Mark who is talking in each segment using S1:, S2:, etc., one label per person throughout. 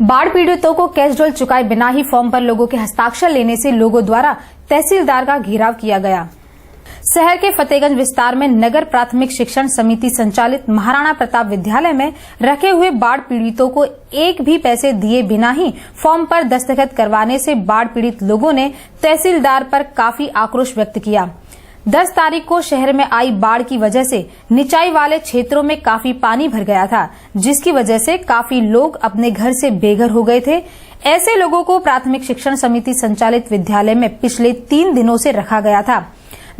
S1: बाढ़ पीड़ितों को कैश ड्रोल चुकाए बिना ही फॉर्म पर लोगों के हस्ताक्षर लेने से लोगों द्वारा तहसीलदार का घेराव किया गया। शहर के फतेहगंज विस्तार में नगर प्राथमिक शिक्षण समिति संचालित महाराणा प्रताप विद्यालय में रखे हुए बाढ़ पीड़ितों को एक भी पैसे दिए बिना ही फॉर्म पर दस्तखत करवाने से बाढ़ पीड़ित लोगों ने तहसीलदार पर काफी आक्रोश व्यक्त किया। 10 तारीख को शहर में आई बाढ़ की वजह से निचाई वाले क्षेत्रों में काफी पानी भर गया था, जिसकी वजह से काफी लोग अपने घर से बेघर हो गए थे। ऐसे लोगों को प्राथमिक शिक्षण समिति संचालित विद्यालय में पिछले 3 दिनों से रखा गया था।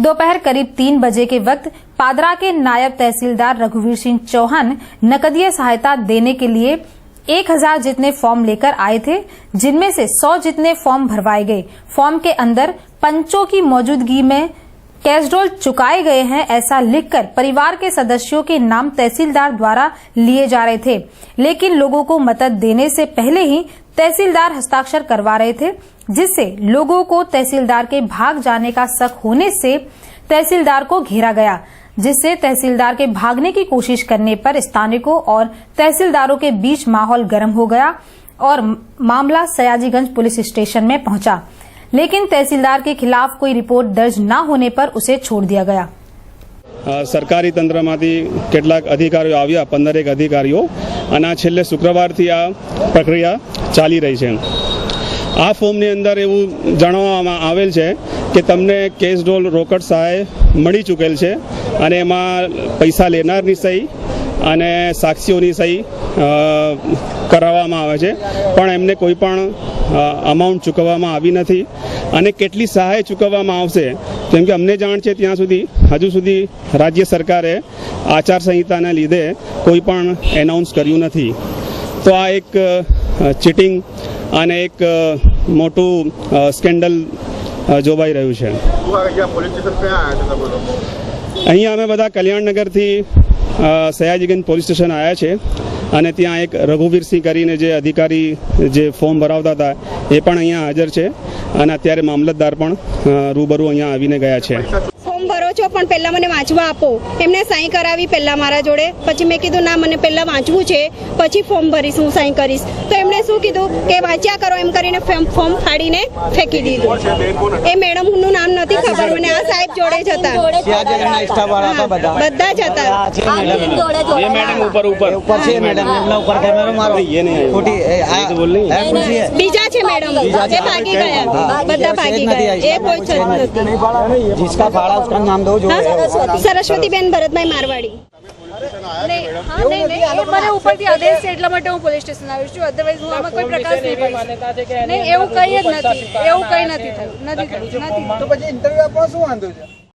S1: दोपहर करीब 3 बजे के वक्त पादरा के नायब तहसीलदार रघुवीर सिंह चौहान नकदीय सहायता देने के लिए 1000 जितने फॉर्म लेकर आए थे, जिनमें से 100 जितने फॉर्म भरवाए गए। फॉर्म के अंदर पंचों की मौजूदगी में कैश ड्रोल चुकाए गए हैं, ऐसा लिखकर परिवार के सदस्यों के नाम तहसीलदार द्वारा लिए जा रहे थे, लेकिन लोगों को मदद देने से पहले ही तहसीलदार हस्ताक्षर करवा रहे थे, जिससे लोगों को तहसीलदार के भाग जाने का शक होने से तहसीलदार को घेरा गया, जिससे तहसीलदार के भागने की कोशिश करने पर स्थानिकों और तहसीलदारों के बीच माहौल गर्म हो गया और मामला सयाजीगंज पुलिस स्टेशन में पहुंचा, लेकिन तहसीलदार के खिलाफ कोई रिपोर्ट दर्ज न होने पर उसे छोड़ दिया गया।
S2: सरकारी तंत्रमांथी કેટલાક અધિકારીઓ આવ્યા, 15 અધિકારીઓ, અને છેલ્લે શુક્રવારથી આ પ્રક્રિયા ચાલી રહી છે। આ ફોર્મની અંદર એવું જણાવવામાં આવેલ છે કે તમને કેશ ડોલ રોકડ સહાય મળી ચૂકેલ છે અને એમાં પૈસા લેનારની સહી અને સાક્ષીઓની સહી કરાવવામાં આવે છે, પણ એમને કોઈ પણ અમાઉન્ટ ચૂકવવામાં આવી નથી અને કેટલી સહાય ચૂકવવામાં આવશે કેમ કે અમને જાણ છે ત્યાં સુધી હજુ સુધી રાજ્ય સરકારે આચારસંહિતાના લીધે કોઈ પણ એનાઉન્સ કર્યું નથી। તો આ એક ચીટિંગ અને એક મોટું સ્કેન્ડલ જોવાઈ રહ્યું છે। અહીંયા અમે બધા કલ્યાણનગરથી સયાજીગંજ પોલીસ સ્ટેશન આવ્યા છે અને ત્યાં એક રઘુવીરસિંહ કરીને જે અધિકારી જે ફોર્મ ભરાવતા હતા એ પણ અહીંયા હાજર છે અને અત્યારે મામલતદાર પણ રૂબરૂ અહીંયા આવીને ગયા છે।
S3: ફોર્મ ભરો છો પણ પહેલા મને વાંચવા આપો, એમને સાઈન કરાવી પહેલા મારા જોડે, પછી મેં કીધું ના મને પહેલા વાંચવું છે પછી ફોર્મ ભરીશ, હું સાઈન કરીશ। તો એમણે શું કીધું કે વાંચ્યા કરો એમ કરીને ફોર્મ ફાડીને ફેંકી દીધું। એ મેડમનું નામ નથી ખબર મને, આ સાહેબ જોડે જ હતા, બધા જ હતા।
S2: ये मैडम ऊपर से मैडम ऊपर कैमरा मारो, ये नहीं खोटी तो बोल रही है।
S3: बीजा छे मैडम, ये भागी गया, બધા ભાगी गया, ये कोई
S4: जिसका फाड़ा उसका नाम दो जो
S3: सरस्वती बेन भरतभाई मारवाड़ी।
S5: મને ઉપરથી આદેશ છે એટલા માટે હું પોલીસ સ્ટેશન આવી છું, અધરવાઇઝ હું આમાં કોઈ પ્રકાશ નહીં પડી। નહીં એવું કંઈ જ નથી, એવું કંઈ નથી થયું, નથી।
S4: તો પછી ઇન્ટરવ્યુ આપવા શું વાંધો છે?